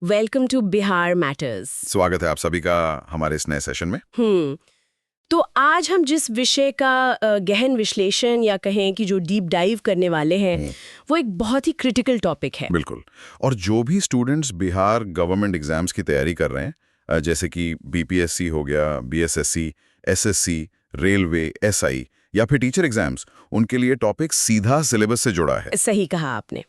Welcome to Bihar matters. स्वागत है आप सभी का हमारे इस नए सेशन में। तो आज हम जिस विषय का गहन विश्लेषण या कहें कि जो डीप डाइव करने वाले हैं वो एक बहुत ही क्रिटिकल टॉपिक है। बिल्कुल। और जो भी स्टूडेंट्स बिहार गवर्नमेंट एग्जाम्स की तैयारी कर रहे हैं, जैसे कि बीपीएससी हो गया, बीएसएससी, एसएससी, रेलवे, एसआई या फिर टीचर एग्जाम्स, उनके लिए टॉपिक सीधा सिलेबस से जुड़ा है। सही कहा आपने।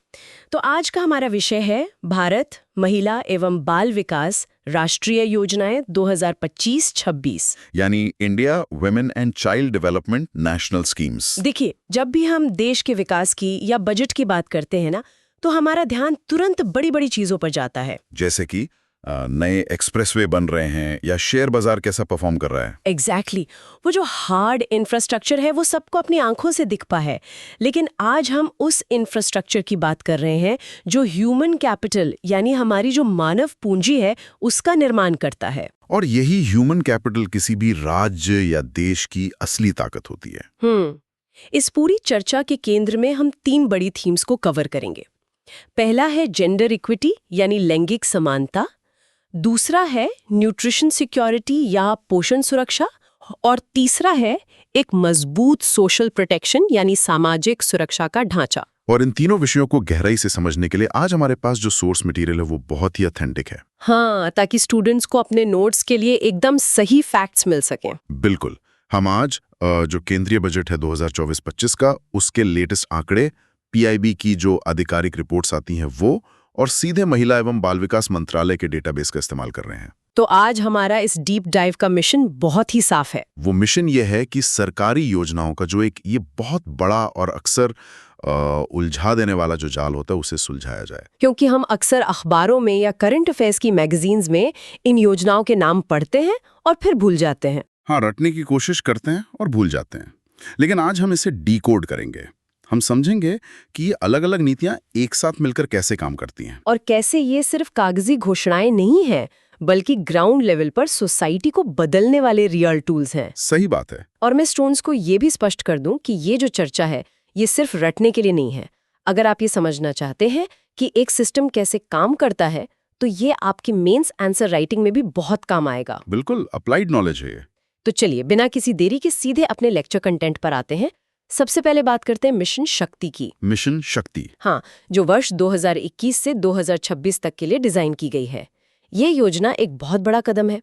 तो आज का हमारा विषय है भारत महिला एवं बाल विकास राष्ट्रीय योजनाएं 2025-26। यानी India women and child development national schemes. देखिए, जब भी हम देश के विकास की या बजट की बात करते हैं ना, तो हमारा ध्यान तुरंत बड़ी बड़ी चीजों पर जाता है। जैसे कि नए एक्सप्रेसवे बन रहे हैं या शेयर बाजार कैसा परफॉर्म कर रहा है। एग्जैक्टली वो जो हार्ड इंफ्रास्ट्रक्चर है वो सबको अपनी आंखों से दिखता है। लेकिन आज हम उस इंफ्रास्ट्रक्चर की बात कर रहे हैं जो ह्यूमन कैपिटल यानी हमारी जो मानव पूंजी है उसका निर्माण करता है। और यही ह्यूमन कैपिटल किसी भी राज्य या देश की असली ताकत होती है। इस पूरी चर्चा के केंद्र में हम 3 बड़ी थीम्स को कवर करेंगे। पहला है जेंडर इक्विटी यानी लैंगिक समानता, दूसरा है न्यूट्रिशन सिक्योरिटी या पोषण सुरक्षा, और तीसरा है एक मजबूत सोशल प्रोटेक्शन यानी सामाजिक सुरक्षा का ढांचा। और इन तीनों विषयों को गहराई से समझने के लिए आज हमारे पास जो सोर्स मटेरियल है वो बहुत ही ऑथेंटिक है। हाँ, ताकि स्टूडेंट्स को अपने नोट्स के लिए एकदम सही फैक्ट्स मिल सकें। बिल्कुल। हम आज जो केंद्रीय बजट है 2024-25 का, उसके लेटेस्ट आंकड़े, पीआईबी की जो आधिकारिक रिपोर्ट्स आती हैं वो, और सीधे महिला एवं बाल विकास मंत्रालय के डेटाबेस का इस्तेमाल कर रहे हैं। तो आज हमारा इस डीप डाइव का मिशन बहुत ही साफ है। वो मिशन ये है कि सरकारी योजनाओं का जो एक ये बहुत बड़ा और अक्सर उलझा देने वाला जो जाल होता है उसे सुलझाया जाए। क्योंकि हम अक्सर अखबारों में या करंट अफेयर्स की मैगजीन्स में इन योजनाओं के नाम पढ़ते हैं और फिर भूल जाते हैं। हाँ, रटने की कोशिश करते हैं और भूल जाते हैं। लेकिन आज हम इसे डीकोड करेंगे। हम समझेंगे कि ये अलग-अलग नीतियां एक साथ मिलकर कैसे काम करती हैं और कैसे ये सिर्फ कागजी घोषणाएं नहीं हैं, बल्कि ग्राउंड लेवल पर सोसाइटी को बदलने वाले रियल टूल्स हैं। सही बात है। और मैं स्टूडेंट्स को ये भी स्पष्ट कर दूं कि ये जो चर्चा है ये सिर्फ रटने के लिए नहीं है। अगर आप ये समझना चाहते हैं कि एक सिस्टम कैसे काम करता है तो ये आपकी मेंस आंसर राइटिंग में भी बहुत काम आएगा। बिल्कुल अप्लाइड नॉलेज है ये। तो चलिए बिना किसी देरी के सीधे अपने लेक्चर कंटेंट पर आते हैं। सबसे पहले बात करते हैं मिशन शक्ति की। मिशन शक्ति, हाँ, जो वर्ष 2021 से 2026 तक के लिए डिजाइन की गई है। ये योजना एक बहुत बड़ा कदम है।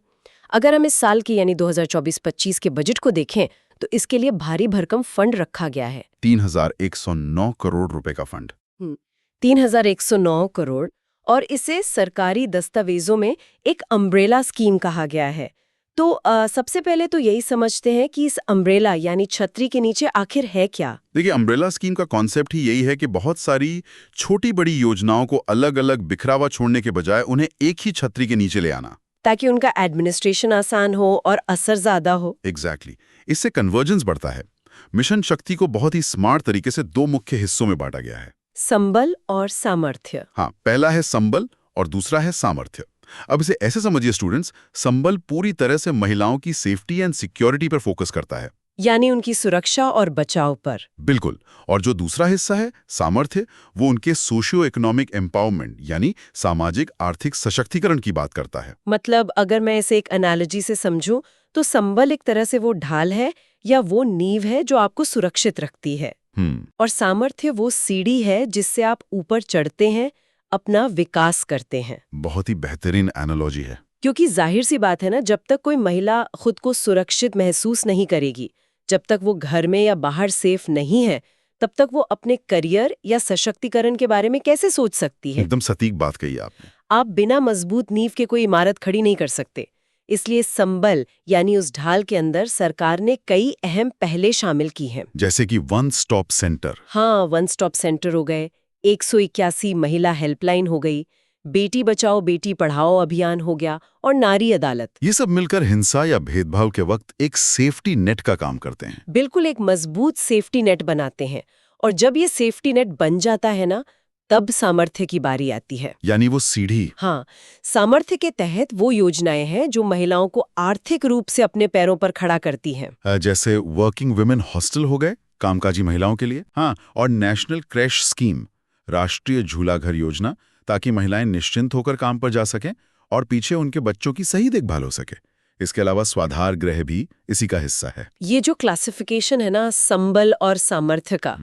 अगर हम इस साल की यानी 2024-25 के बजट को देखें तो इसके लिए भारी भरकम फंड रखा गया है। 3109 करोड़ रुपए का फंड। 3109 करोड़, और इसे सरकारी दस्तावेजों में एक अम्ब्रेला स्कीम कहा गया है। तो सबसे पहले तो यही समझते हैं कि इस अम्ब्रेला यानी छतरी के नीचे आखिर है क्या। देखिए, अम्ब्रेला स्कीम का कॉन्सेप्ट ही यही है कि बहुत सारी छोटी बड़ी योजनाओं को अलग अलग बिखरावा छोड़ने के बजाय उन्हें एक ही छतरी के नीचे ले आना, ताकि उनका एडमिनिस्ट्रेशन आसान हो और असर ज्यादा हो। एग्जैक्टली। इससे कन्वर्जेंस बढ़ता है। मिशन शक्ति को बहुत ही स्मार्ट तरीके से 2 मुख्य हिस्सों में बांटा गया है, संबल और सामर्थ्य। हाँ, पहला है संबल और दूसरा है सामर्थ्य। अब इसे ऐसे समझिए स्टूडेंट्स, संबल पूरी तरह से महिलाओं की सेफ्टी एंड सिक्योरिटी पर फोकस करता है, यानी उनकी सुरक्षा और बचाव पर। बिल्कुल। और जो दूसरा हिस्सा है सामर्थ्य, वो उनके सोशियो इकोनॉमिक एम्पावरमेंट यानी सामाजिक आर्थिक सशक्तिकरण की बात करता है। मतलब अगर मैं इसे एक एनालॉजी से समझूं तो संबल एक तरह से वो ढाल है या वो नींव है जो आपको सुरक्षित रखती है, और सामर्थ्य वो सीढ़ी है जिससे आप ऊपर चढ़ते हैं, अपना विकास करते हैं। बहुत ही बेहतरीन एनालॉजी है। क्योंकि जाहिर सी बात है ना, जब तक कोई महिला खुद को सुरक्षित महसूस नहीं करेगी, जब तक वो घर में या बाहर सेफ नहीं है, तब तक वो अपने करियर या सशक्तिकरण के बारे में कैसे सोच सकती है। एकदम सटीक बात कही आपने। आप बिना मजबूत नींव के कोई इमारत खड़ी नहीं कर सकते। इसलिए संबल यानी उस ढाल के अंदर सरकार ने कई अहम पहले शामिल की हैं। जैसे कि वन स्टॉप सेंटर। हाँ, वन स्टॉप सेंटर हो गए, 181 महिला हेल्पलाइन हो गई, बेटी बचाओ बेटी पढ़ाओ अभियान हो गया, और नारी अदालत। ये सब मिलकर हिंसा या भेदभाव के वक्त एक सेफ्टी नेट का काम करते हैं। बिल्कुल एक मजबूत सेफ्टी नेट बनाते हैं। और जब ये सेफ्टी नेट बन जाता है ना, तब सामर्थ्य की बारी आती है, यानी वो सीढ़ी। हाँ, सामर्थ्य के तहत वो योजनाएं हैं जो महिलाओं को आर्थिक रूप से अपने पैरों पर खड़ा करती हैं। जैसे वर्किंग वुमेन हॉस्टल हो गए कामकाजी महिलाओं के लिए, हाँ, और नेशनल क्रैश स्कीम, राष्ट्रीय झूला घर योजना, ताकि महिलाएं निश्चिंत होकर काम पर जा सकें और पीछे उनके बच्चों की सही देखभाल हो सके। इसके अलावा स्वाधार गृह भी इसी का हिस्सा है। ये जो क्लासिफिकेशन है ना संबल और सामर्थ्य का,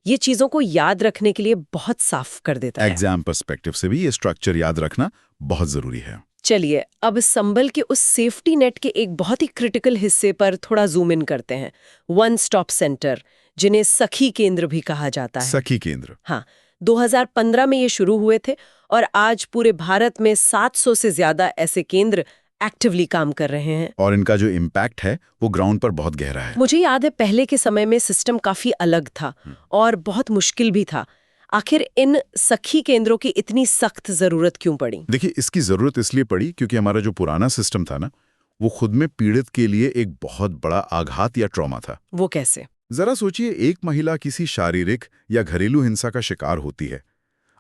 ये चीजों को याद रखने के लिए बहुत साफ कर देता है। एग्जाम पर्सपेक्टिव से भी ये स्ट्रक्चर याद रखना बहुत जरूरी है। चलिए अब संबल के उस सेफ्टी नेट के एक बहुत ही क्रिटिकल हिस्से पर थोड़ा जूम इन करते हैं। वन स्टॉप सेंटर, जिन्हें सखी केंद्र भी कहा जाता है। सखी केंद्र, हाँ, 2015 में ये शुरू हुए थे और आज पूरे भारत में 700 से ज्यादा ऐसे केंद्र एक्टिवली काम कर रहे हैं। और इनका जो इम्पैक्ट है वो ग्राउंड पर बहुत गहरा है। मुझे याद है पहले के समय में सिस्टम काफी अलग था और बहुत मुश्किल भी था। आखिर इन सखी केंद्रों की इतनी सख्त जरूरत क्यों पड़ी? देखिए, इसकी जरूरत इसलिए पड़ी क्योंकि हमारा जो पुराना सिस्टम था ना, वो खुद में पीड़ित के लिए एक बहुत बड़ा आघात या ट्रॉमा था। वो कैसे? जरा सोचिए, एक महिला किसी शारीरिक या घरेलू हिंसा का शिकार होती है।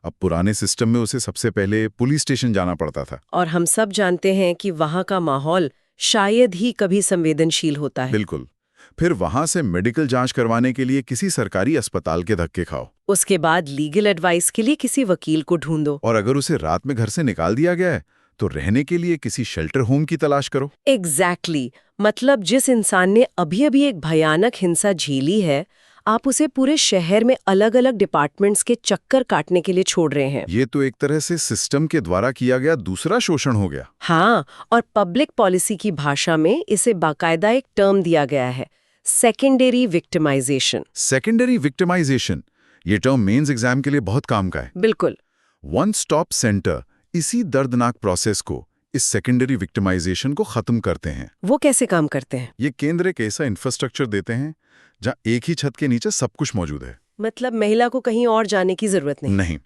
अब पुराने सिस्टम में उसे सबसे पहले पुलिस स्टेशन जाना पड़ता था। और हम सब जानते हैं कि वहाँ का माहौल शायद ही कभी संवेदनशील होता है। बिल्कुल। फिर वहां से मेडिकल जांच करवाने के लिए किसी सरकारी अस्पताल के धक्के खाओ। उसके बाद लीगल एडवाइस के लिए किसी वकील को ढूंढो। और अगर उसे रात में घर से निकाल दिया गया है तो रहने के लिए किसी शेल्टर होम की तलाश करो। एग्जैक्टली। मतलब जिस इंसान ने अभी अभी एक भयानक हिंसा झेली है, आप उसे पूरे शहर में अलग अलग डिपार्टमेंट्स के चक्कर काटने के लिए छोड़ रहे हैं। ये तो एक तरह से सिस्टम के द्वारा किया गया दूसरा शोषण हो गया। हाँ, और पब्लिक पॉलिसी की भाषा में इसे बाकायदा एक टर्म दिया गया है, सेकेंडरी विक्टिमाइजेशन। सेकेंडरी विक्टिमाइजेशन, ये टर्म मेंस एग्जाम के लिए बहुत काम का है। बिल्कुल। वन स्टॉप सेंटर इसी दर्दनाक प्रोसेस को, इस सेकेंडरी विक्टिमाइजेशन को खत्म करते हैं। वो कैसे काम करते हैं? ये केंद्र एक ऐसा इंफ्रास्ट्रक्चर देते हैं जहां एक ही छत के नीचे सब कुछ मौजूद है। मतलब महिला को कहीं और जाने की जरूरत नहीं।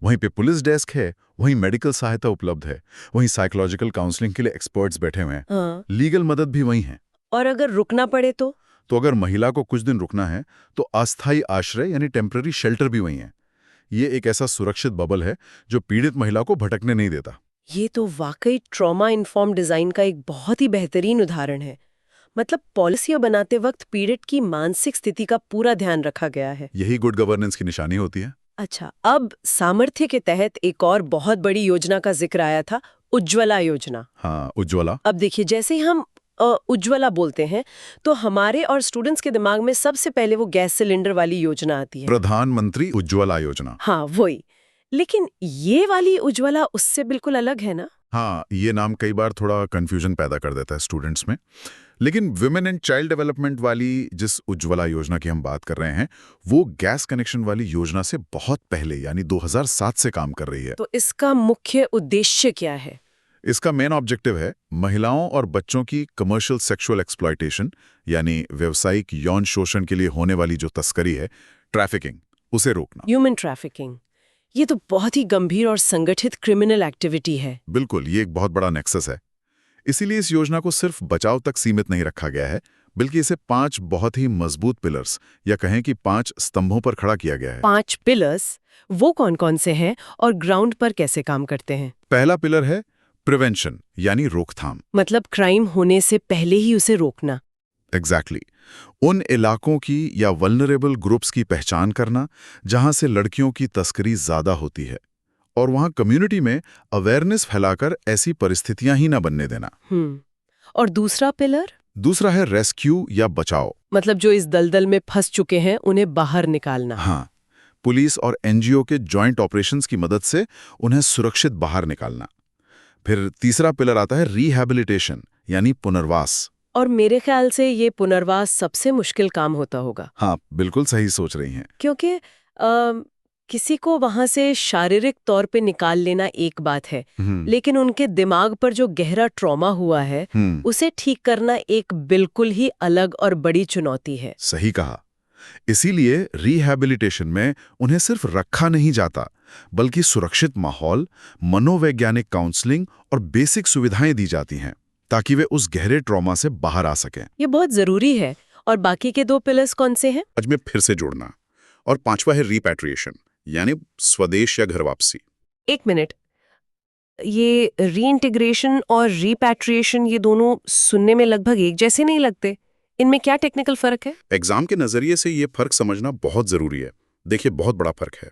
वहीं पे पुलिस डेस्क है, वहीं मेडिकल सहायता उपलब्ध है, वहीं साइकोलॉजिकल काउंसलिंग के लिए एक्सपर्ट्स बैठे हुए हैं। हाँ। लीगल मदद भी वहीं है। और अगर रुकना पड़े तो अगर महिला को कुछ दिन रुकना है तो अस्थायी आश्रय यानी टेम्पररी शेल्टर भी वहीं है। ये एक ऐसा सुरक्षित बबल है जो पीड़ित महिला को भटकने नहीं देता। ये तो वाकई ट्रॉमा इन्फॉर्म डिजाइन का एक बहुत ही बेहतरीन उदाहरण है। मतलब पॉलिसियां बनाते वक्त पीड़ित की मानसिक स्थिति का पूरा ध्यान रखा गया है। यही गुड गवर्नेंस की निशानी होती है। अच्छा, अब सामर्थ्य के तहत एक और बहुत बड़ी योजना का जिक्र आया था, उज्ज्वला योजना। हाँ, उज्ज्वला। अब देखिए, जैसे ही हम उज्ज्वला बोलते हैं तो हमारे और स्टूडेंट्स के दिमाग में सबसे पहले वो गैस सिलेंडर वाली योजना आती है, प्रधानमंत्री उज्ज्वला योजना। हाँ, वही। लेकिन ये वाली उज्ज्वला उससे बिल्कुल अलग है ना? हाँ, ये नाम कई बार थोड़ा कंफ्यूजन पैदा कर देता है स्टूडेंट्स में। लेकिन विमेन एंड चाइल्ड डेवलपमेंट वाली जिस उज्ज्वला योजना की हम बात कर रहे हैं, वो गैस कनेक्शन वाली योजना से बहुत पहले यानी 2007 से काम कर रही है। तो इसका मुख्य उद्देश्य क्या है? इसका मेन ऑब्जेक्टिव है महिलाओं और बच्चों की कमर्शियल सेक्सुअल एक्सप्लॉयटेशन यानी व्यावसायिक यौन शोषण के लिए होने वाली जो तस्करी है, ट्रैफिकिंग, उसे रोकना। ह्यूमन ट्रैफिकिंग, ये तो बहुत ही गंभीर और संगठित क्रिमिनल एक्टिविटी है। बिल्कुल, ये एक बहुत बड़ा नेक्सस है। इसीलिए इस योजना को सिर्फ बचाव तक सीमित नहीं रखा गया है, बल्कि इसे 5 बहुत ही मजबूत पिलर्स या कहें कि 5 स्तंभों पर खड़ा किया गया है। 5 पिलर्स, वो कौन-कौन से हैं और ग्राउंड पर कैसे काम करते हैं? पहला पिलर है प्रिवेंशन यानी रोकथाम। मतलब क्राइम होने से पहले ही उसे रोकना। एग्जैक्टली। उन इलाकों की या वल्नरेबल ग्रुप्स की पहचान करना जहां से लड़कियों की तस्करी ज्यादा होती है और वहां कम्युनिटी में अवेयरनेस फैलाकर ऐसी परिस्थितियां ही ना बनने देना। और दूसरा पिलर? दूसरा है रेस्क्यू या बचाव। मतलब जो इस दलदल में फंस चुके हैं उन्हें बाहर निकालना। हाँ, पुलिस और एनजीओ के जॉइंट ऑपरेशंस की मदद से उन्हें सुरक्षित बाहर निकालना। फिर तीसरा पिलर आता है रिहैबिलिटेशन यानी पुनर्वास। और मेरे ख्याल से ये पुनर्वास सबसे मुश्किल काम होता होगा। हाँ, बिल्कुल सही सोच रही हैं। क्योंकि किसी को वहां से शारीरिक तौर पे निकाल लेना एक बात है, लेकिन उनके दिमाग पर जो गहरा ट्रॉमा हुआ है उसे ठीक करना एक बिल्कुल ही अलग और बड़ी चुनौती है। सही कहा। इसीलिए रिहैबिलिटेशन में उन्हें सिर्फ रखा नहीं जाता, बल्कि सुरक्षित माहौल, मनोवैज्ञानिक काउंसलिंग और बेसिक सुविधाएं दी जाती हैं ताकि वे उस गहरे ट्रॉमा से बाहर आ सकें। ये बहुत जरूरी है। और बाकी के 2 पिलर्स कौन से हैं? आज में फिर से जोड़ना। और 5वां है रिपैट्रिएशन यानी स्वदेश या घर वापसी। 1 मिनट, ये रीइंटीग्रेशन और रिपैट्रिएशन ये दोनों सुनने में लगभग एक जैसे नहीं लगते। इनमें क्या टेक्निकल फर्क है? एग्जाम के नजरिए से ये फर्क समझना बहुत जरूरी है। देखिए, बहुत बड़ा फर्क है।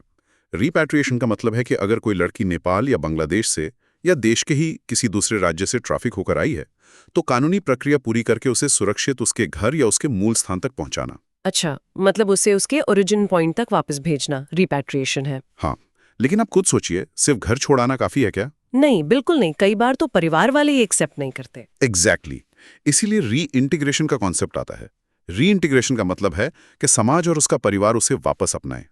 रिपैट्रिएशन का मतलब है कि अगर कोई लड़की नेपाल या बांग्लादेश से या देश के ही किसी दूसरे राज्य से ट्रैफिक होकर आई है, तो कानूनी प्रक्रिया पूरी करके उसे सुरक्षित उसके घर या उसके मूल स्थान तक पहुंचाना। अच्छा, मतलब उसे उसके ओरिजिन पॉइंट तक वापस भेजना रिपैट्रिएशन है। हाँ, लेकिन आप खुद सोचिए, सिर्फ घर छोड़ाना काफी है क्या? नहीं, बिल्कुल नहीं। कई बार तो परिवार वाले ही एक्सेप्ट नहीं करते। एग्जैक्टली। इसीलिए रीइंटीग्रेशन का कॉन्सेप्ट आता है। रीइंटीग्रेशन का मतलब है कि समाज और उसका परिवार उसे वापस अपनाए,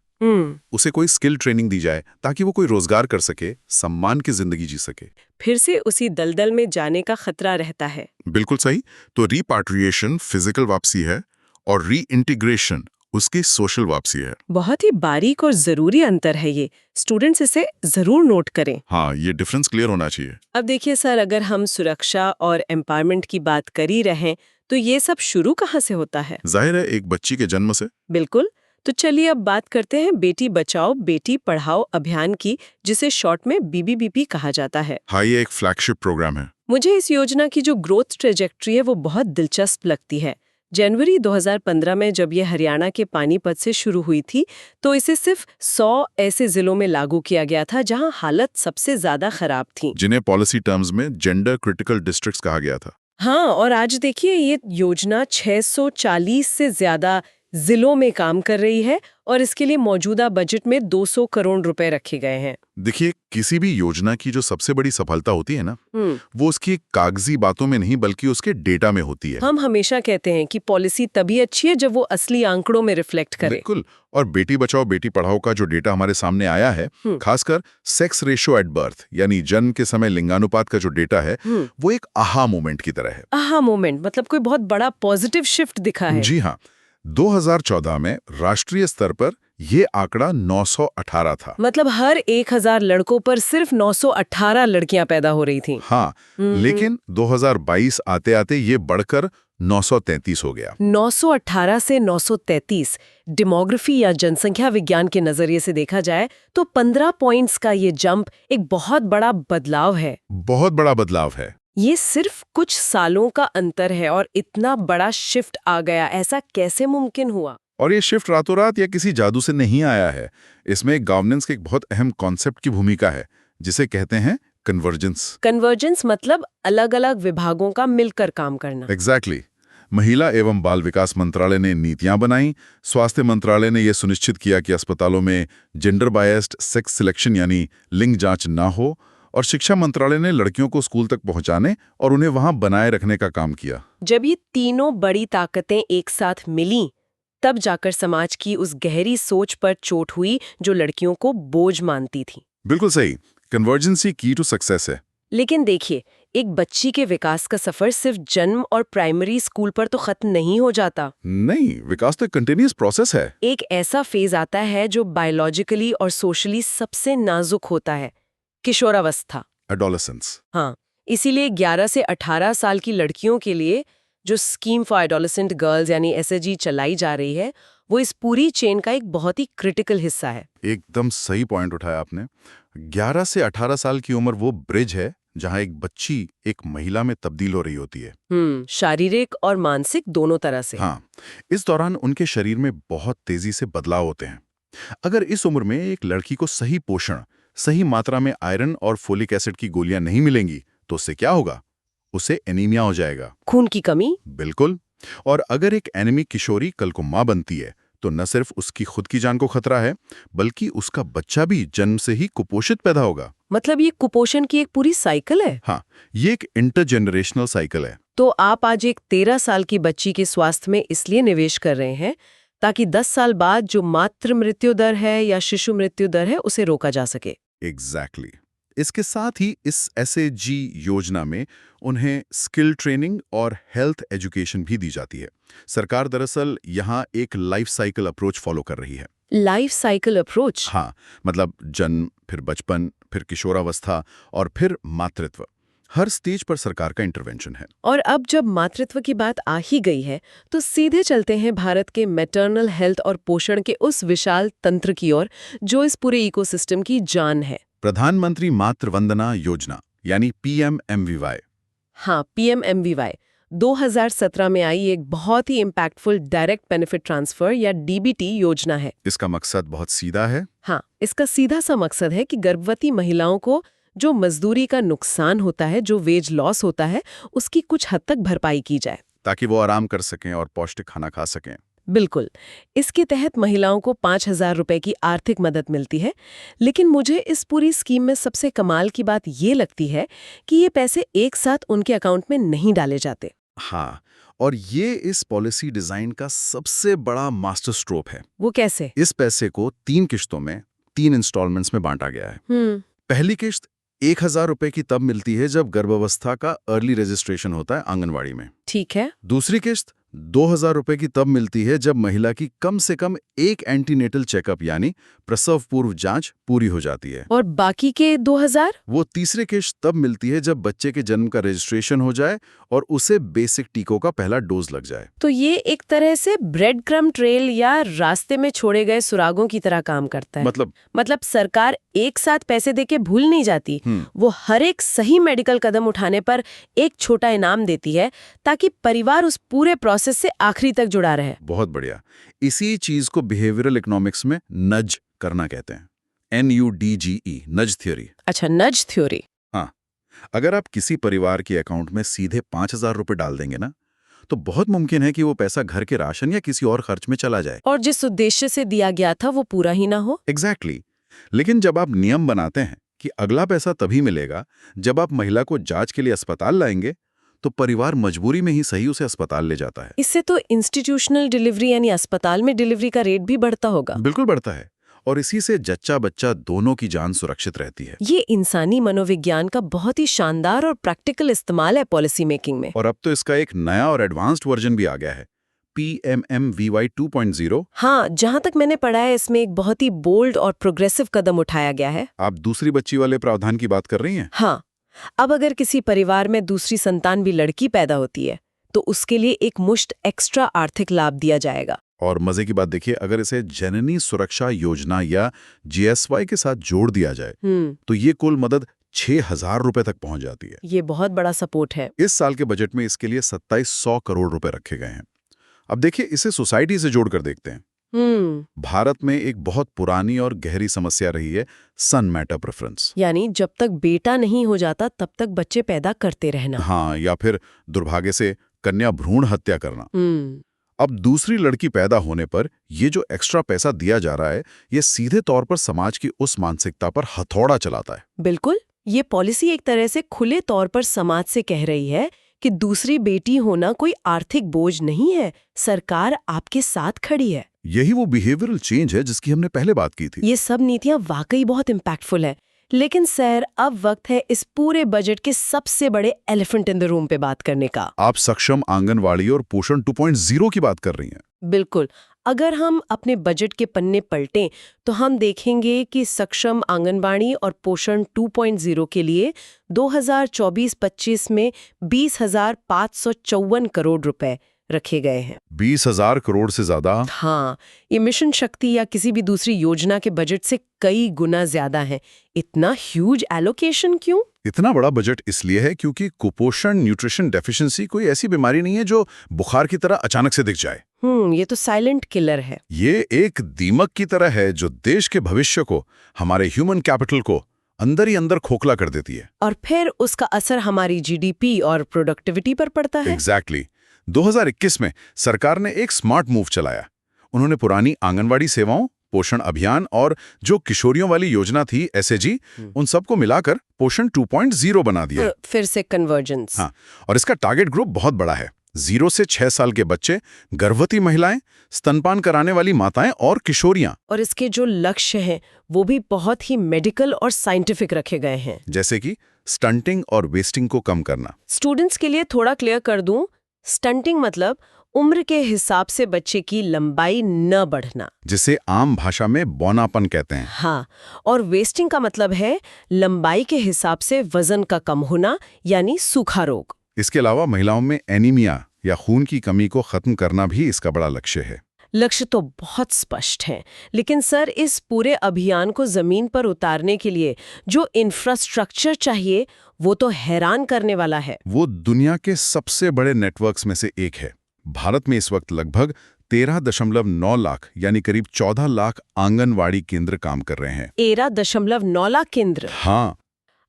उसे कोई स्किल ट्रेनिंग दी जाए ताकि वो कोई रोजगार कर सके, सम्मान की जिंदगी जी सके। फिर से उसी दलदल में जाने का खतरा रहता है। बिल्कुल सही। तो रिपैट्रिएशन फिजिकल वापसी है और रीइंटीग्रेशन उसकी सोशल वापसी है। बहुत ही बारीक और जरूरी अंतर है ये। स्टूडेंट्स इसे जरूर नोट करें। हाँ, ये डिफरेंस क्लियर होना चाहिए। अब देखिए सर, अगर हम सुरक्षा और एम्पावरमेंट की बात कर ही रहे हैं, तो ये सब शुरू कहाँ से होता है? जाहिर है, एक बच्ची के जन्म से। बिल्कुल। तो चलिए अब बात करते हैं बेटी बचाओ बेटी पढ़ाओ अभियान की, जिसे शॉर्ट में BBBP कहा जाता है। हाँ, ये एक फ्लैगशिप प्रोग्राम है। मुझे इस योजना की जो ग्रोथ ट्रेजेक्ट्री है वो बहुत दिलचस्प लगती है। जनवरी 2015 में जब ये हरियाणा के पानीपत से शुरू हुई थी, तो इसे सिर्फ 100 ऐसे जिलों में लागू किया गया था जहां हालत सबसे ज्यादा खराब थी, जिन्हें पॉलिसी टर्म्स में जेंडर क्रिटिकल डिस्ट्रिक्ट्स कहा गया था। हाँ, और आज देखिए ये योजना 640 से ज्यादा जिलों में काम कर रही है और इसके लिए मौजूदा बजट में 200 करोड़ रुपए रखे गए हैं। देखिए, किसी भी योजना की जो सबसे बड़ी सफलता होती है ना, वो उसकी कागजी बातों में नहीं बल्कि उसके डेटा में होती है। हम हमेशा कहते हैं कि पॉलिसी तभी अच्छी है जब वो असली आंकड़ों में रिफ्लेक्ट करे। बिल्कुल। और बेटी बचाओ बेटी पढ़ाओ का जो डेटा हमारे सामने आया है, खासकर सेक्स रेशियो एट बर्थ यानी जन्म के समय लिंगानुपात का जो डेटा है, वो एक आहा मोमेंट की तरह है। आहा मोमेंट मतलब कोई बहुत बड़ा पॉजिटिव शिफ्ट दिखा है। जी हाँ, 2014 में राष्ट्रीय स्तर पर ये आंकड़ा 918 था। मतलब हर 1000 लड़कों पर सिर्फ 918 लड़कियां पैदा हो रही थीं। हाँ, लेकिन 2022 आते आते ये बढ़कर 933 हो गया। 918 से 933 डेमोग्राफी या जनसंख्या विज्ञान के नजरिए से देखा जाए तो 15 पॉइंट्स का ये जंप एक बहुत बड़ा बदलाव है। बहुत बड़ा बदलाव है। ये सिर्फ कुछ सालों का अंतर है और इतना बड़ा शिफ्ट आ गया, ऐसा कैसे मुमकिन हुआ? और ये शिफ्ट रातों रात या किसी जादू से नहीं आया है। इसमें गवर्नेंस के एक बहुत अहम कॉन्सेप्ट की भूमिका है, जिसे कहते हैं कन्वर्जेंस। कन्वर्जेंस मतलब अलग-अलग विभागों का मिलकर काम करना। एग्जैक्टली। महिला एवं बाल विकास मंत्रालय ने नीतियां बनाई, स्वास्थ्य मंत्रालय ने यह सुनिश्चित किया कि अस्पतालों में जेंडर बायस्ड सेक्स सिलेक्शन यानी लिंग जांच ना हो, और शिक्षा मंत्रालय ने लड़कियों को स्कूल तक पहुंचाने और उन्हें वहां बनाए रखने का काम किया। जब ये तीनों बड़ी ताकतें एक साथ मिलीं, तब जाकर समाज की उस गहरी सोच पर चोट हुई जो लड़कियों को बोझ मानती थी। बिल्कुल सही। कन्वर्जेंसी की टू सक्सेस है। लेकिन देखिए, एक बच्ची के विकास का सफर सिर्फ जन्म और प्राइमरी स्कूल पर तो खत्म नहीं हो जाता। नहीं, विकास तो एक कंटिन्यूअस प्रोसेस है। एक ऐसा फेज आता है जो बायोलॉजिकली और सोशली सबसे नाजुक होता है, किशोरावस्था, एडोलेसेंस। हाँ, इसीलिए 11 से 18 साल की लड़कियों के लिए जो स्कीम फॉर एडोलेसेंट गर्ल्स यानी SAG चलाई जा रही है, वो इस पूरी चेन का एक बहुत ही क्रिटिकल हिस्सा है। एकदम सही पॉइंट उठाया आपने। 11 से 18 साल की उम्र वो ब्रिज है जहां एक बच्ची एक महिला में तब्दील हो रही होती है। शारीरिक और मानसिक दोनों तरह से। हाँ, इस दौरान उनके शरीर में बहुत तेजी से बदलाव होते हैं। अगर इस उम्र में एक लड़की को सही पोषण, सही मात्रा में आयरन और फोलिक एसिड की गोलियां नहीं मिलेंगी, तो उससे क्या होगा? उसे एनीमिया हो जाएगा, खून की कमी। बिल्कुल। और अगर एक एनीमिक किशोरी कल को मां बनती है, तो न सिर्फ उसकी खुद की जान को खतरा है, बल्कि उसका बच्चा भी जन्म से ही कुपोषित पैदा होगा। मतलब ये कुपोषण की एक पूरी साइकिल है। हाँ, ये एक इंटरजेनरेशनल साइकिल है। तो आप आज एक 13 साल की बच्ची के स्वास्थ्य में इसलिए निवेश कर रहे हैं ताकि 10 साल बाद जो मातृ मृत्यु दर है या शिशु मृत्यु दर है, उसे रोका जा सके। एग्जैक्टली। इसके साथ ही इस SAG योजना में उन्हें स्किल ट्रेनिंग और हेल्थ एजुकेशन भी दी जाती है। सरकार दरअसल यहाँ एक लाइफ साइकिल अप्रोच फॉलो कर रही है। Life cycle approach? हाँ, मतलब जन्म, फिर बचपन, फिर किशोरावस्था और फिर मातृत्व। हर स्टेज पर सरकार का इंटरवेंशन है। और अब जब मातृत्व की बात आ ही गई है, तो सीधे चलते हैं भारत के मैटरनल हेल्थ और पोषण के उस विशाल तंत्र की ओर जो इस पूरे इकोसिस्टम की जान है। प्रधानमंत्री मातृ वंदना योजना यानी PMMVY। हाँ, PMMVY। 2017 में आई एक बहुत ही इम्पैक्टफुल डायरेक्ट बेनिफिट ट्रांसफर या डीबीटी योजना है। इसका मकसद बहुत सीधा है। हाँ, इसका सीधा सा मकसद है कि गर्भवती महिलाओं को जो मजदूरी का नुकसान होता है, जो वेज लॉस होता है, उसकी कुछ हद तक भरपाई की जाए, ताकि वो आराम कर सकें और पौष्टिक खाना खा सकें। बिल्कुल। इसके तहत महिलाओं को 5,000 रुपए की आर्थिक मदद मिलती है। लेकिन मुझे इस पूरी स्कीम में सबसे कमाल की बात ये लगती है कि ये पैसे एक साथ उनके अकाउंट में नहीं डाले जाते। हाँ, और ये इस पॉलिसी डिजाइन का सबसे बड़ा मास्टर स्ट्रोक है। वो कैसे? इस पैसे को 3 किश्तों में 3 इंस्टॉलमेंट्स में बांटा गया है। पहली किश्त 1,000 रुपए की तब मिलती है जब गर्भावस्था का अर्ली रजिस्ट्रेशन होता है आंगनवाड़ी में। ठीक है। दूसरी किश्त 2,000 रुपए की तब मिलती है जब महिला की कम से कम एक एंटीनेटल चेकअप यानी प्रसव पूर्व जांच पूरी हो जाती है। और बाकी के 2,000? वो तीसरी किश्त तब मिलती है जब बच्चे के जन्म का रजिस्ट्रेशन हो जाए और उसे बेसिक टीकों का पहला डोज लग जाए। तो ये एक तरह से ब्रेड क्रम्ब ट्रेल या रास्ते में छोड़े गए सुरागों की तरह काम करता है। मतलब सरकार एक साथ पैसे देके भूल नहीं जाती। वो हर एक सही मेडिकल कदम उठाने पर एक छोटा इनाम देती है ताकि परिवार उस पूरे प्रोसेस से आखिरी तक जुड़ा रहे। बहुत बढ़िया। इसी चीज को बिहेवियरल इकोनॉमिक्स में नज करना कहते हैं। NUDGE, नज थ्योरी। अच्छा, नज थ्योरी। हाँ, अगर आप किसी परिवार के अकाउंट में सीधे 5,000 रुपए डाल देंगे ना, तो बहुत मुमकिन है कि वो पैसा घर के राशन या किसी और खर्च में चला जाए और जिस उद्देश्य से दिया गया था वो पूरा ही ना हो। एग्जैक्टली। लेकिन जब आप नियम बनाते हैं कि अगला पैसा तभी मिलेगा जब आप महिला को जांच के लिए अस्पताल लाएंगे, तो परिवार मजबूरी में ही सही उसे अस्पताल ले जाता है। इससे तो इंस्टीट्यूशनल डिलीवरी यानी अस्पताल में डिलीवरी का रेट भी बढ़ता होगा। बिल्कुल बढ़ता है, और इसी से जच्चा बच्चा दोनों की जान सुरक्षित रहती है। ये इंसानी मनोविज्ञान का बहुत ही शानदार और प्रैक्टिकल इस्तेमाल है पॉलिसी मेकिंग में। और अब तो इसका एक नया और एडवांस्ड वर्जन भी आ गया है, PMMVY 2.0। हाँ, जहाँ तक मैंने पढ़ा है इसमें एक बहुत ही बोल्ड और प्रोग्रेसिव कदम उठाया गया है। आप दूसरी बच्ची वाले प्रावधान की बात कर रही हैं? हाँ, अब अगर किसी परिवार में दूसरी संतान भी लड़की पैदा होती है तो उसके लिए एक मुश्त एक्स्ट्रा आर्थिक लाभ दिया जाएगा। और मजे की बात देखिए, अगर इसे जननी सुरक्षा योजना या GSY के साथ जोड़ दिया जाए तो ये कुल मदद 6,000 रुपए तक पहुंच जाती है। ये बहुत बड़ा सपोर्ट है। इस साल के बजट में इसके लिए 2700 करोड़ रुपए रखे गए हैं। अब देखिए, इसे सोसाइटी से जोड़कर देखते हैं। भारत में एक बहुत पुरानी और गहरी समस्या रही है सन मैटर प्रेफरेंस, यानी जब तक बेटा नहीं हो जाता तब तक बच्चे पैदा करते रहना। हाँ, या फिर दुर्भाग्य से कन्या भ्रूण हत्या करना। अब दूसरी लड़की पैदा होने पर ये जो एक्स्ट्रा पैसा दिया जा रहा है, ये सीधे तौर पर समाज की उस मानसिकता पर हथौड़ा चलाता है। बिल्कुल, ये पॉलिसी एक तरह से खुले तौर पर समाज से कह रही है कि दूसरी बेटी होना कोई आर्थिक बोझ नहीं है, सरकार आपके साथ खड़ी है। यही वो बिहेवियरल चेंज है जिसकी हमने पहले बात की थी। ये सब नीतियां वाकई बहुत इम्पैक्टफुल है। लेकिन सर, अब वक्त है इस पूरे बजट के सबसे बड़े एलिफेंट इन द रूम पे बात करने का। आप सक्षम आंगनवाड़ी और पोषण 2.0 की बात कर रही हैं। बिल्कुल। अगर हम अपने बजट के पन्ने पलटें तो हम देखेंगे कि सक्षम आंगनबाड़ी और पोषण 2.0 के लिए 2024-25 में 20,554 करोड़ रुपए रखे गए हैं। 20,000 करोड़ से ज्यादा। हाँ, ये मिशन शक्ति या किसी भी दूसरी योजना के बजट से कई गुना ज्यादा है। इतना ह्यूज एलोकेशन क्यों? इतना बड़ा बजट इसलिए है क्योंकि कुपोषण न्यूट्रिशन डेफिशिएंसी कोई ऐसी बीमारी नहीं है जो बुखार की तरह अचानक से दिख जाए। ये तो साइलेंट किलर है। ये एक दीमक की तरह है जो देश के भविष्य को, हमारे ह्यूमन कैपिटल को अंदर ही अंदर खोखला कर देती है। और फिर उसका असर हमारी GDP और प्रोडक्टिविटी पर पड़ता है। एग्जैक्टली। 2021 में सरकार ने एक स्मार्ट मूव चलाया। उन्होंने पुरानी आंगनवाड़ी सेवाओं, पोषण अभियान और जो किशोरियों वाली योजना थी SAG, उन सबको मिलाकर पोषण 2.0 बना दिया। फिर से कन्वर्जेंस। हाँ, और इसका टारगेट ग्रुप बहुत बड़ा है। 0 से 6 साल के बच्चे, गर्भवती महिलाएं, स्तनपान कराने वाली माताएं और किशोरियां। और इसके जो लक्ष्य हैं वो भी बहुत ही मेडिकल और साइंटिफिक रखे गए हैं, जैसे कि स्टंटिंग और वेस्टिंग को कम करना। स्टूडेंट्स के लिए थोड़ा क्लियर कर दूं, स्टंटिंग मतलब उम्र के हिसाब से बच्चे की लंबाई न बढ़ना, जिसे आम भाषा में बौनापन कहते हैं। हाँ, और वेस्टिंग का मतलब है लंबाई के हिसाब से वजन का कम होना, यानी सूखा रोग। इसके अलावा महिलाओं में एनीमिया या खून की कमी को खत्म करना भी इसका बड़ा लक्ष्य है। लक्ष्य तो बहुत स्पष्ट हैं, लेकिन सर इस पूरे अभियान को जमीन पर उतारने के लिए जो इंफ्रास्ट्रक्चर चाहिए वो तो हैरान करने वाला है। वो दुनिया के सबसे बड़े नेटवर्क्स में से एक है। भारत में इस वक्त लगभग 13.9 लाख यानी करीब 14 लाख आंगनवाड़ी केंद्र काम कर रहे हैं। 13.9 लाख केंद्र। हाँ,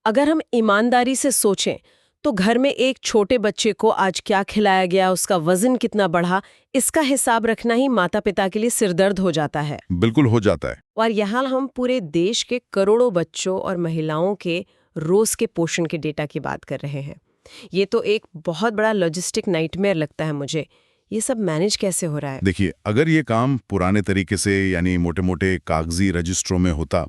अगर हम ईमानदारी से सोचें तो घर में एक छोटे बच्चे को आज क्या खिलाया गया, उसका वजन कितना बढ़ा, इसका हिसाब रखना ही माता पिता के लिए सिरदर्द हो जाता है। बिल्कुल हो जाता है। और यहाँ हम पूरे देश के करोड़ों बच्चों और महिलाओं के रोज के पोषण के डेटा की बात कर रहे हैं। ये तो एक बहुत बड़ा लॉजिस्टिक नाइटमेयर लगता है मुझे। ये सब मैनेज कैसे हो रहा है? देखिए, अगर ये काम पुराने तरीके से यानी मोटे मोटे कागजी रजिस्ट्रों में होता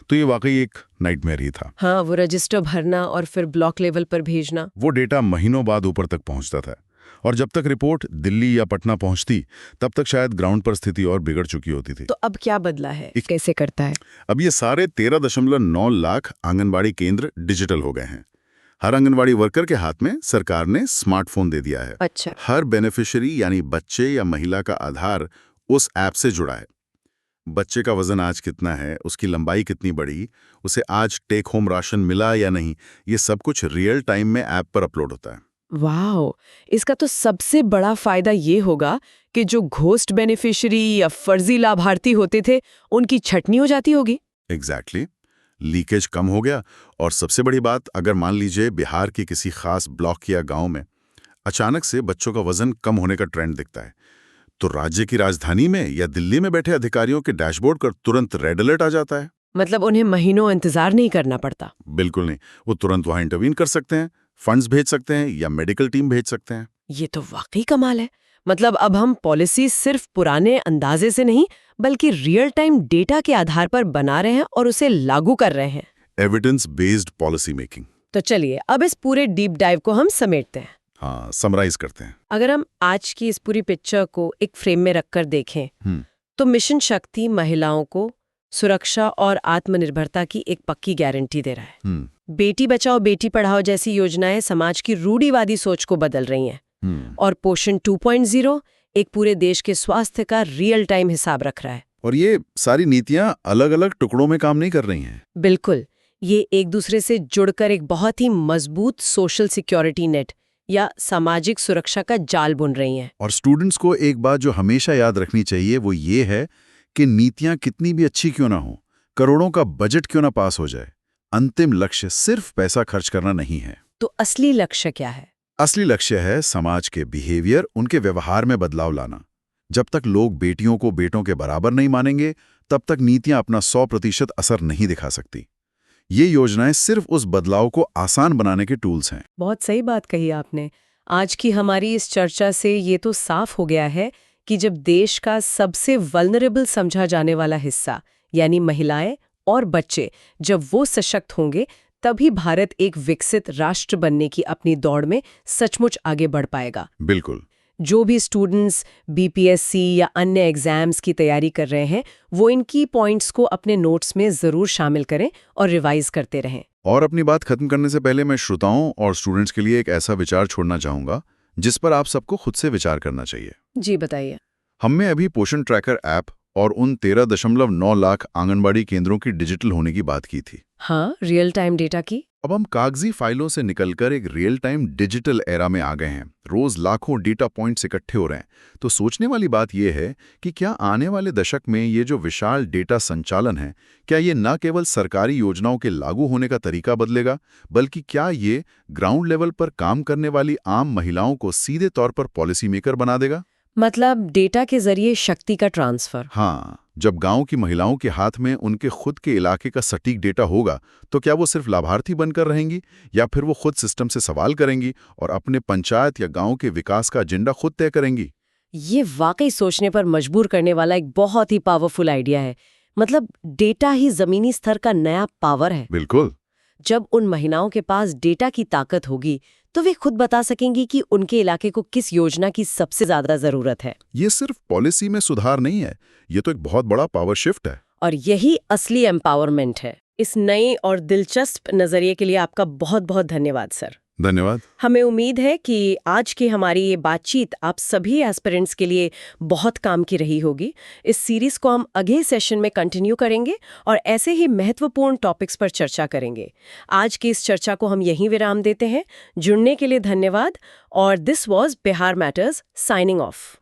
तो ये वाकई एक नाइटमेयर ही था। हाँ, वो रजिस्टर भरना और फिर ब्लॉक लेवल पर भेजना। वो डेटा महीनों बाद ऊपर तक पहुंचता था और जब तक रिपोर्ट दिल्ली या पटना पहुंचती तब तक शायद ग्राउंड पर स्थिति और बिगड़ चुकी होती थी। तो अब क्या बदला है? कैसे करता है? अब ये सारे 13.9 लाख आंगनबाड़ी केंद्र डिजिटल हो गए हैं। हर आंगनवाड़ी वर्कर के हाथ में सरकार ने स्मार्टफोन दे दिया है। अच्छा। हर बेनिफिशियरी यानी बच्चे या महिला का आधार उस ऐप से जुड़ा है। बच्चे का वजन आज कितना है, उसकी लंबाई कितनी बढ़ी, उसे आज टेक होम राशन मिला या नहीं, ये सब कुछ रियल टाइम में ऐप पर अपलोड होता है। वाह, इसका तो सबसे बड़ा फायदा ये होगा कि जो घोस्ट बेनिफिशियरी या फर्जी लाभार्थी होते थे उनकी छटनी हो जाती होगी। एग्जैक्टली। लीकेज कम हो गया। और सबसे बड़ी बात, अगर मान लीजिए बिहार के किसी खास ब्लॉक या गांव में अचानक से बच्चों का वजन कम होने का ट्रेंड दिखता है तो राज्य की राजधानी में या दिल्ली में बैठे अधिकारियों के डैशबोर्ड पर तुरंत रेड अलर्ट आ जाता है। मतलब उन्हें महीनों इंतजार नहीं करना पड़ता। बिल्कुल नहीं, वो तुरंत वहां इंटरवीन कर सकते हैं, फंड्स भेज सकते हैं या मेडिकल टीम भेज सकते हैं। ये तो वाकई कमाल है। मतलब अब हम पॉलिसी सिर्फ पुराने अंदाजे से नहीं बल्कि रियल टाइम डेटा के आधार पर बना रहे हैं और उसे लागू कर रहे हैं। Evidence based policy making. तो चलिए अब इस पूरे डीप डाइव को हम समेटते हैं। हाँ, समराइज करते हैं। अगर हम आज की इस पूरी पिक्चर को एक फ्रेम में रखकर देखें तो मिशन शक्ति महिलाओं को सुरक्षा और आत्मनिर्भरता की एक पक्की गारंटी दे रहा है। बेटी बचाओ बेटी पढ़ाओ जैसी योजनाएं समाज की रूढ़िवादी सोच को बदल रही हैं। और पोषण 2.0 एक पूरे देश के स्वास्थ्य का रियल टाइम हिसाब रख रहा है। और ये सारी नीतियां अलग अलग टुकड़ों में काम नहीं कर रही हैं। बिल्कुल, ये एक दूसरे से जुड़कर एक बहुत ही मजबूत सोशल सिक्योरिटी नेट या सामाजिक सुरक्षा का जाल बुन रही हैं। और स्टूडेंट्स को एक बात जो हमेशा याद रखनी चाहिए वो ये है कि नीतियां कितनी भी अच्छी क्यों ना हो, करोड़ों का बजट क्यों ना पास हो जाए, अंतिम लक्ष्य सिर्फ पैसा खर्च करना नहीं है। तो असली लक्ष्य क्या है? असली लक्ष्य है समाज के बिहेवियर, उनके व्यवहार में बदलाव लाना। जब तक लोग बेटियों को बेटों के बराबर नहीं मानेंगे तब तक नीतियां अपना 100% असर नहीं दिखा सकती। ये योजनाएं सिर्फ उस बदलाव को आसान बनाने के टूल्स हैं। बहुत सही बात कही आपने। आज की हमारी इस चर्चा से ये तो साफ हो गया है कि जब देश का सबसे वल्नरेबल समझा जाने वाला हिस्सा यानी महिलाएं और बच्चे जब वो सशक्त होंगे तभी भारत एक विकसित राष्ट्र बनने की अपनी दौड़ में सचमुच आगे बढ़ पाएगा। बिल्कुल। जो भी स्टूडेंट्स बीपीएससी या अन्य एग्जाम्स की तैयारी कर रहे हैं वो इन की पॉइंट्स को अपने नोट्स में जरूर शामिल करें और रिवाइज करते रहें। और अपनी बात खत्म करने से पहले मैं श्रोताओं और स्टूडेंट्स के लिए एक ऐसा विचार छोड़ना चाहूंगा जिस पर आप सबको खुद से विचार करना चाहिए। जी बताइए। हमने अभी पोषण ट्रैकर ऐप और उन 13.9 लाख आंगनबाड़ी केंद्रों की डिजिटल होने की बात की थी। हाँ, रियल टाइम डेटा की। अब हम कागजी फाइलों से निकलकर एक रियल टाइम डिजिटल एरा में आ गए हैं। रोज लाखों डेटा पॉइंट्स इकट्ठे हो रहे हैं। तो सोचने वाली बात यह है कि क्या आने वाले दशक में ये जो विशाल डेटा संचालन है, क्या ये न केवल सरकारी योजनाओं के लागू होने का तरीका बदलेगा, बल्कि क्या ये ग्राउंड लेवल पर काम करने वाली आम महिलाओं को सीधे तौर पर पॉलिसी मेकर बना देगा? मतलब डेटा के जरिए शक्ति का ट्रांसफर। हाँ, जब गांव की महिलाओं के हाथ में उनके खुद के इलाके का सटीक डेटा होगा तो क्या वो सिर्फ लाभार्थी बनकर रहेंगी या फिर वो खुद सिस्टम से सवाल करेंगी और अपने पंचायत या गांव के विकास का एजेंडा खुद तय करेंगी? ये वाकई सोचने पर मजबूर करने वाला एक बहुत ही पावरफुल आइडिया है। मतलब डेटा ही जमीनी स्तर का नया पावर है। बिल्कुल। जब उन महिलाओं के पास डेटा की ताकत होगी तो वे खुद बता सकेंगी कि उनके इलाके को किस योजना की सबसे ज्यादा जरूरत है। ये सिर्फ पॉलिसी में सुधार नहीं है, ये तो एक बहुत बड़ा पावर शिफ्ट है। और यही असली एम्पावरमेंट है। इस नई और दिलचस्प नजरिए के लिए आपका बहुत बहुत धन्यवाद सर। धन्यवाद। हमें उम्मीद है कि आज की हमारी ये बातचीत आप सभी एस्पिरेंट्स के लिए बहुत काम की रही होगी। इस सीरीज को हम अगले सेशन में कंटिन्यू करेंगे और ऐसे ही महत्वपूर्ण टॉपिक्स पर चर्चा करेंगे। आज की इस चर्चा को हम यहीं विराम देते हैं। जुड़ने के लिए धन्यवाद और this was Bihar matters signing off.